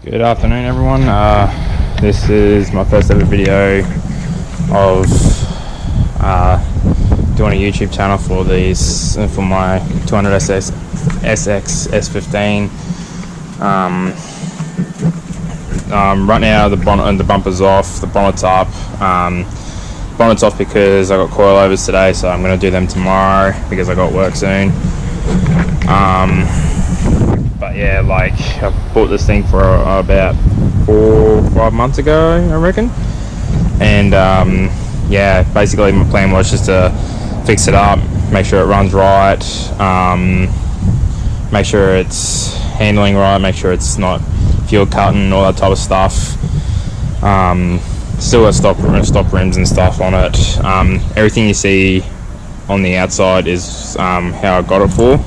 Good afternoon, everyone. This is my first ever video of doing a YouTube channel for my 200 SX S15. Right now the bonnet and the bumper's off, the bonnet's up. Bonnet's off because I got coilovers today, so I'm going to do them tomorrow because I got work soon. But yeah, like I bought this thing for about 4 or 5 months ago, I reckon. And yeah, basically my plan was just to fix it up, make sure it runs right, make sure it's handling right, make sure it's not fuel cutting, all that type of stuff. Still got stock rims and stuff on it. Everything you see on the outside is how I got it for,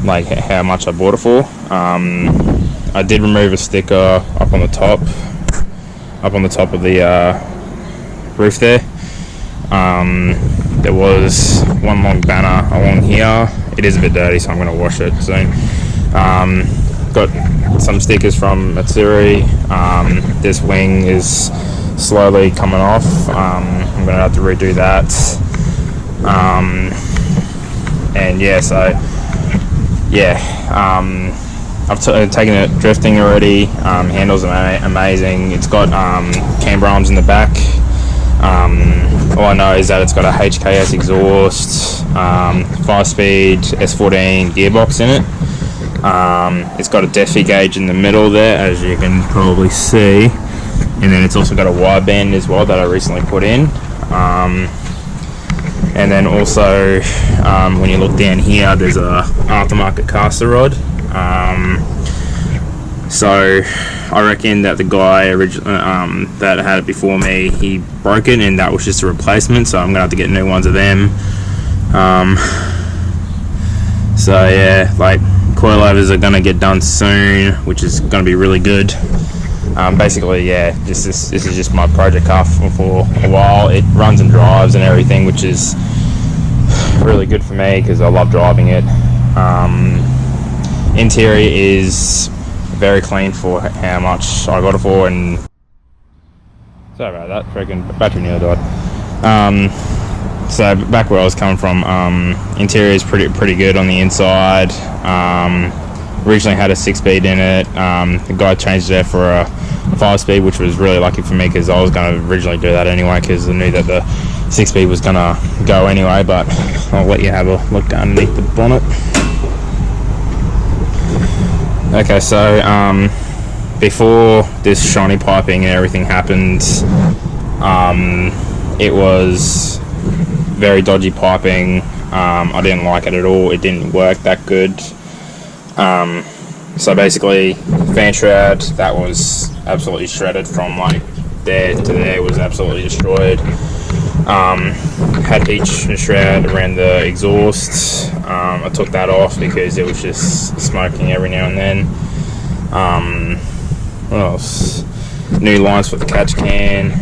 like how much I bought it for. I did remove a sticker up on the top of the roof there. There was one long banner along here. It is a bit dirty, so I'm going to wash it soon. Got some stickers from Matsuri. This wing is slowly coming off. I'm going to have to redo that. And yeah, so yeah, I've taken it drifting already. Handles amazing. It's got camber arms in the back. All I know is that it's got a HKS exhaust, 5-speed S14 gearbox in it. It's got a Defi gauge in the middle there, as you can probably see, and then it's also got a wideband as well that I recently put in. And then also, when you look down here, there's a aftermarket caster rod. So I reckon that the guy that had it before me, he broke it, and that was just a replacement. So I'm gonna have to get new ones of them. So yeah, like coilovers are gonna get done soon, which is gonna be really good. Basically, yeah, this is just my project car for a while. It runs and drives and everything, which is really good for me because I love driving it. Interior is very clean for how much I got it for, and sorry about that, freaking battery nearly died. So back where I was coming from, interior is pretty good on the inside. Originally had a 6-speed in it. The guy changed it for a 5-speed, which was really lucky for me because I was going to originally do that anyway because I knew that the 6-speed was going to go anyway. But I'll let you have a look underneath the bonnet. Okay, so before this shiny piping and everything happened, it was very dodgy piping. I didn't like it at all. It didn't work that good. So basically, fan shroud, that was absolutely shredded from like there to there, was absolutely destroyed. Had each shroud around the exhaust. I took that off because it was just smoking every now and then. What else? New lines for the catch can.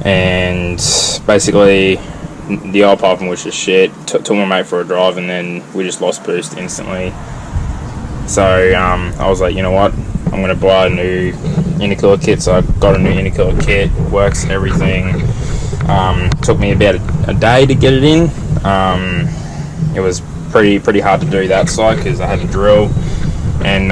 And basically the oil piping was just shit. Took my mate for a drive, and then we just lost boost instantly. So I was like, you know what, I'm going to buy a new intercooler kit. So I got a new intercooler kit, works everything. Took me about a day to get it in. It was pretty hard to do that side because I had to drill and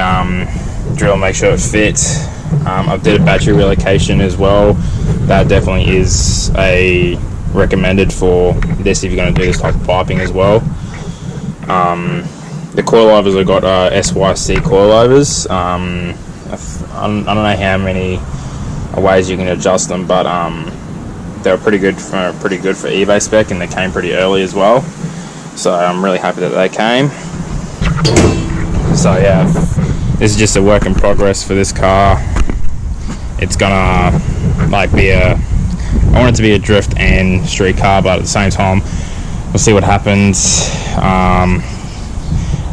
make sure it fits. I did a battery relocation as well. That definitely is a recommended for this if you're going to do this type of piping as well. The coilovers, I got SYC coilovers. I don't know how many ways you can adjust them, but they were pretty good for eBay spec, and they came pretty early as well. So I'm really happy that they came. So yeah, this is just a work in progress for this car. It's gonna like be I want it to be a drift and street car, but at the same time, we'll see what happens.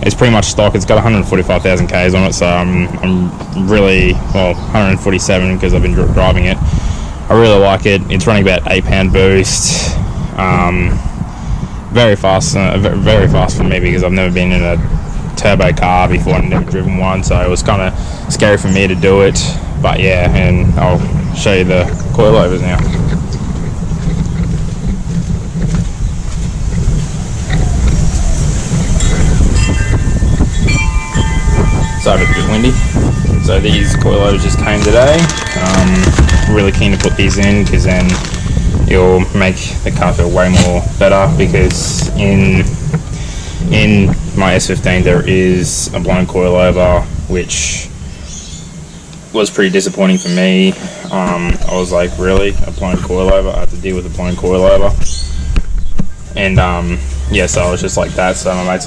It's pretty much stock. It's got 145,000 Ks on it, so I'm really, well, 147 because I've been driving it. I really like it. It's running about 8-pound boost. Very fast for me because I've never been in a turbo car before. I'd never driven one, so it was kind of scary for me to do it. But yeah, and I'll show you the coilovers now. Sorry, it's a bit windy. So these coilovers just came today. Really keen to put these in because then it'll make the car feel way more better, because in my S15 there is a blown coilover, which was pretty disappointing for me. I was like, really? A blown coilover? I have to deal with a blown coilover? And yeah, so I was just like that. So my mates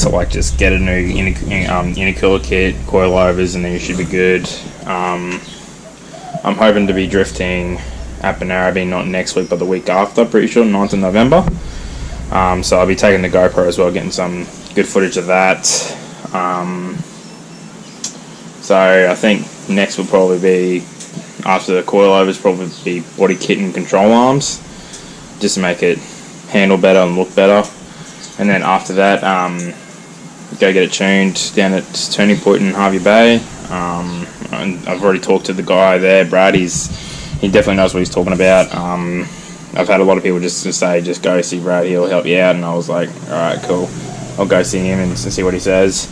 are like, just get a new intercooler kit, coilovers, and then you should be good. I'm hoping to be drifting at Benarabi not next week but the week after, pretty sure 9th of November. So I'll be taking the GoPro as well, getting some good footage of that. So I think next will probably be, after the coilovers, probably be body kit and control arms, just to make it handle better and look better. And then after that, go get it tuned down at Turning Point in Harvey Bay. And I've already talked to the guy there, Brad. He definitely knows what he's talking about. I've had a lot of people just to say, just go see Brad, he'll help you out. And I was like, alright, cool. I'll go see him and see what he says.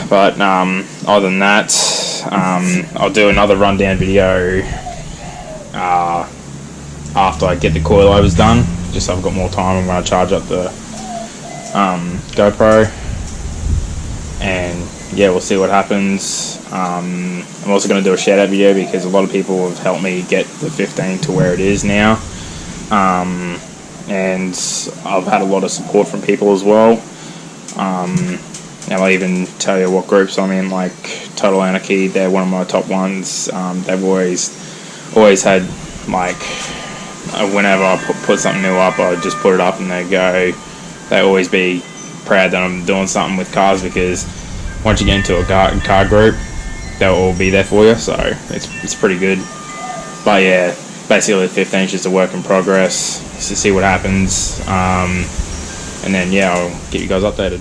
But other than that, I'll do another rundown video after I get the coilovers done, just so I've got more time. I'm going to charge up the GoPro, and yeah, we'll see what happens. I'm also going to do a shout out video because a lot of people have helped me get the 15 to where it is now, and I've had a lot of support from people as well. And I'll even tell you what groups I'm in, like Total Anarchy. They're one of my top ones. They've always had, like, whenever I put something new up, I just put it up and they always be proud that I'm doing something with cars, because once you get into a car group, they'll all be there for you, so it's pretty good. But yeah, basically the 15 is just a work in progress, just to see what happens, and then yeah, I'll get you guys updated.